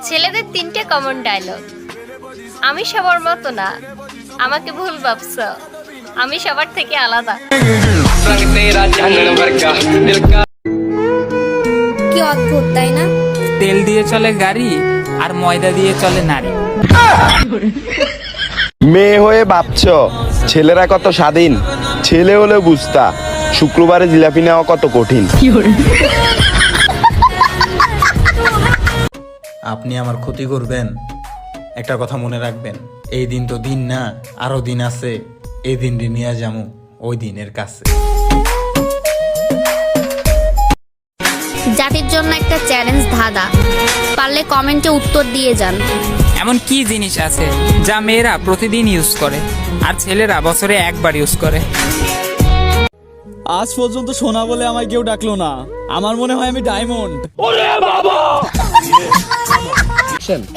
ছেলেদের 3টে common dialogue. আমি সবার মতো না, আমাকে ভুল ভাবছো, আমি সবার থেকে আলাদা। কি অদ্ভুত তাই না? তেল দিয়ে চলে গাড়ি আর ময়দা দিয়ে চলে নারী। মেয়ে হয়ে ভাবছো ছেলেরা কত স্বাধীন, ছেলে হলে বুঝতা শুক্রবারে জিলাপি নেওয়া কত কঠিন। আপনি আমার ক্ষতি করবেন, একটা কথা মনে রাখবেন, এই দিন তো দিন না, আরো দিন আছে। এই দিন নিয়ে যাবো ওই দিনের কাছে। জাতির জন্য একটা চ্যালেঞ্জ ধাঁধা, পারলে কমেন্টে উত্তর দিয়ে যান। এমন কি জিনিস আছে যা মেয়েরা প্রতিদিন ইউজ করে আর ছেলেরা বছরে একবার ইউজ করে? আজ পর্যন্ত সোনা বলে আমায় কেউ ডাকলো না, আমার মনে হয় আমি ডায়মন্ড।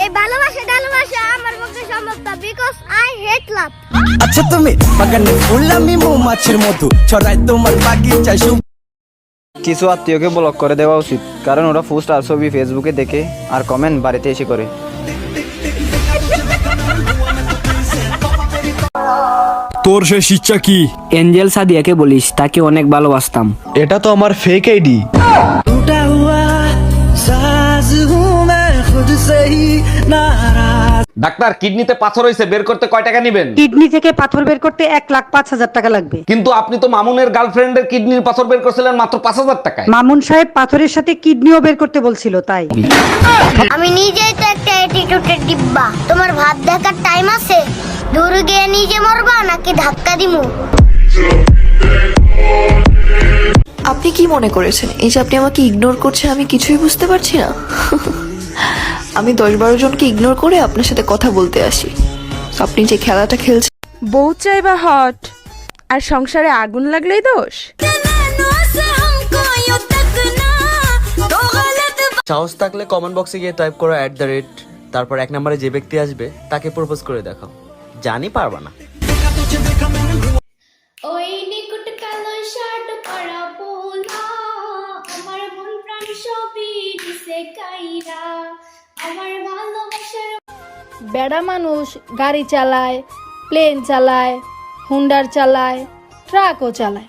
এই ভালোবাসা আমার পক্ষে সম্ভব না, বিকজ আই হেট লাভ। আচ্ছা তুমি বাগানে ফুল, আমি মৌমাছির মধু ছড়াই তোমার বাগিচায়। কিছু আত্মীয়কে ব্লক করে দেওয়া উচিত, কারণ ওরা পোস্ট আর ছবি ফেসবুকে দেখে আর কমেন্ট বাড়িতে এসে করে। তোর শেষ ইচ্ছা কি? এঞ্জেল সাদিয়াকে বলিস, তাকে অনেক ভালোবাসতাম। এটা তো আমার ফেক আইডি। ডাক্তার, কিডনিতে পাথর হয়েছে, বের করতে কয় টাকা নেবেন? কিডনি থেকে পাথর বের করতে 1,05,000 টাকা লাগবে। কিন্তু আপনি তো মামুনের গার্লফ্রেন্ডের কিডনির পাথর বের করছিলেন মাত্র 5,000 টাকায়। মামুন সাহেব পাথরের সাথে কিডনিও বের করতে বলছিল, তাই। আমি নিজেই তো একটা অ্যাটিটিউডের ডিব্বা, তোমার ভাব দেখার টাইম আছে? দূরে গিয়ে নিজে মরবা নাকি ধাক্কা দিমু? আপনি কি মনে করেছেন এই যে আপনি আমাকে ইগনোর করছেন আমি কিছুই বুঝতে পারছি না? আমি 10-12 জনকে ইগনোর করে আপনার সাথে কথা বলতে আসি। আপনি যে খেলাটা খেলছেন, বউ চাইবা হট আর সংসারে আগুন লাগলেই দোষ। সাহস থাকলে কমেন্ট বক্সে গিয়ে টাইপ করো @ তারপর 1 নম্বরে যে ব্যক্তি আসবে তাকে প্রপোজ করে দেখাও। জানি পারবা না। ওই নিকুট কালো শার্ট পরা পোলা, আমার মন প্রাণ সবই দিছে কাইরা, আমার ভালোবাসার। বেড়া মানুষ গাড়ি চালায়, প্লেন চালায়, হুন্ডার চালায়, ট্রাকও চালায়,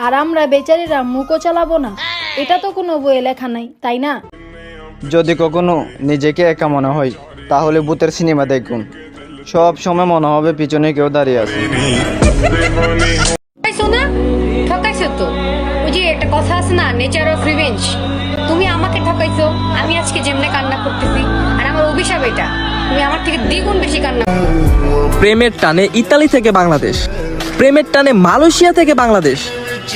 আর আমরা বেচারিরা মুখও চালাবো না? এটা তো কোনো বইয়ে লেখা নাই, তাই না? যদি কখনো নিজেকে একা মনে হয়, তাহলে ভূতের সিনেমা দেখুন, সব সময় মনে হবে পিছনে কেউ দাঁড়িয়ে আছে। শোনা, ঠকাইছো তো। ওই যে একটা কথা আছে না, নেচার অফ রিভেঞ্জ। তুমি আমাকে ঠকাইছো, আমি আজকে যেমনে কান্না করতেছি, আর আমার অভিশাপ এটা, তুমি আমার থেকে দ্বিগুণ বেশি কান্না। প্রেমের টানে ইতালি থেকে বাংলাদেশ, প্রেমের টানে মালয়েশিয়া থেকে বাংলাদেশ,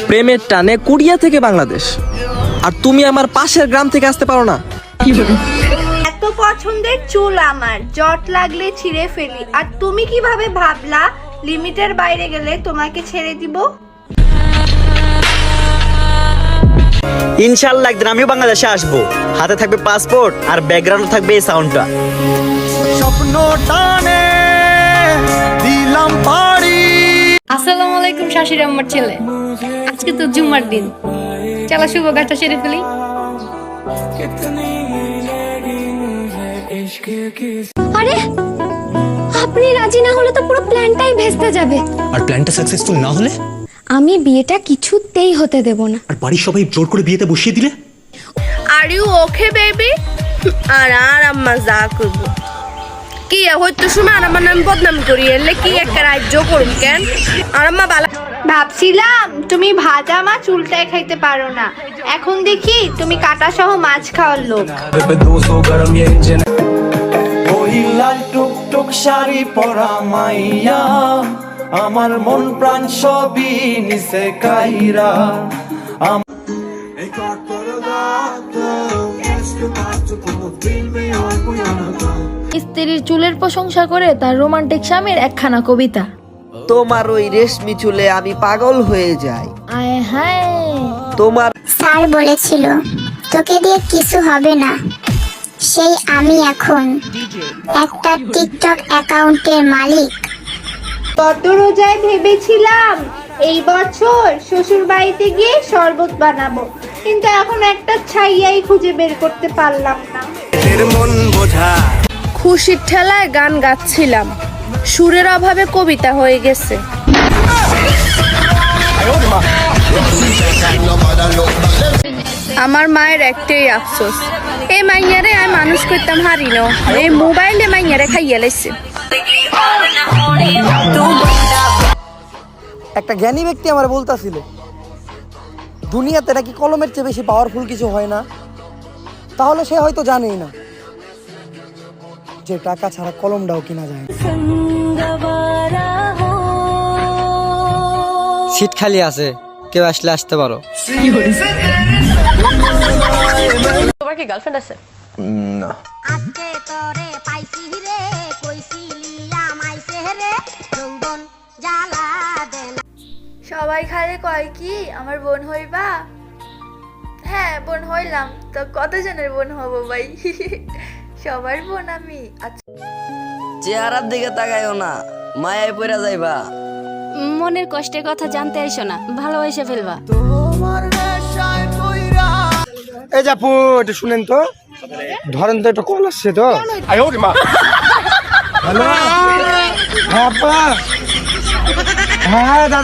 প্রেমের টানে কোরিয়া থেকে বাংলাদেশ, আর তুমি আমার পাশের গ্রাম থেকে আসতে পারো না? এত পছন্দের চুল আমার, জট লাগলে ছিঁড়ে ফেলি, আর তুমি কিভাবে ভাবলা লিমিটের বাইরে গেলে তোমাকে ছেড়ে দিব? ইনশাআল্লাহ একদিন আমিও বাংলাদেশে আসবো, হাতে থাকবে পাসপোর্ট আর ব্যাকগ্রাউন্ডে থাকবে এই সাউন্ডটা। স্বপ্ন টানে দিলাম পাড়ি। আসসালামু আলাইকুম শাশুড়ি আমার ছেলে, আজকে তো জুম্মার দিন, চলো শুভ কাজটা সেরে ফেলি। আরে আপনি রাজি না হলে তো পুরো প্ল্যানটাই ভেস্তে যাবে। আর প্ল্যানটা সাকসেসফুল না হলে? আমি বিয়েটা কিছুতেই হতে দেব না। আর বাড়ির সবাই জোর করে বিয়েতে বসিয়ে দিলে? Are you okay baby? আর আম্মা যা করবো কি হয়তো সময় আর আমার নাম বদনাম করি, এলে কি একটা রাজ্য করুন কেন? আর আম্মা বালা ভাবছিলাম তুমি ভাজা মাছ উল্টায় খাইতে পারো না, এখন দেখি তুমি কাটা সহ মাছ খাওয়ার লোক। ওই লাল টুকটুক শাড়ি পরা মাইয়া, আমার মন প্রাণ সবই নিছে কাইরা। স্ত্রীর চুলের প্রশংসা করে তার রোমান্টিক স্বামীর একখানা কবিতা। তোমার ওই রেশমি চুলে আমি পাগল হয়ে যাই। আয় হায়, তোমার স্যার বলেছিল তোকে দিয়ে কিছু হবে না, সেই আমি এখন একটা টিকটক অ্যাকাউন্টের মালিক। গত রোজায় ভেবেছিলাম এই বছর শ্বশুর বাড়িতে গিয়ে শরবত বানাবো, কিন্তু এখন একটা ছাইয়াই খুঁজে বের করতে পারলাম না। মন বোঝা খুশির ঠেলায় গান গাচ্ছিলাম, সুরের অভাবে কবিতা হয়ে গেছে। আমার মায়ের একটাই আফসোস, এই মাইয়ারে আমি মানুষ করতাম হারি না, এই মোবাইলে মাইয়ারে খাইয়া লাইছে। একটা জ্ঞানী ব্যক্তি আমার বলতাছিল, দুনিয়াতে নাকি কলমের চেয়ে বেশি পাওয়ারফুল কিছু হয় না। তাহলে সে হয়তো জানেই না যে টাকা ছাড়া কলমটাও কিনা যায় না। সিট খালি আছে, কেউ আসলে আসতে পারো। তোমার কি গার্লফ্রেন্ড আছে? না। সবাই খালি কয় কি আমার বোন হইবা? হ্যাঁ বোন হইলাম, তো কতজনের বোন হব ভাই? সবার বোন আমি। আচ্ছা চেহারার দিকে তাকাইও না, মায়ায় পড়া যাইবা। মনের কষ্টের কথা জানতে আইসো না, ভালোবাসে ফেলবা। এই যাপু, এটা শুনেন তো, ধরেন তো, একটা কল আসছে তো। হ্যালো, হ্যাঁ আপা, হ্যাঁ দাদা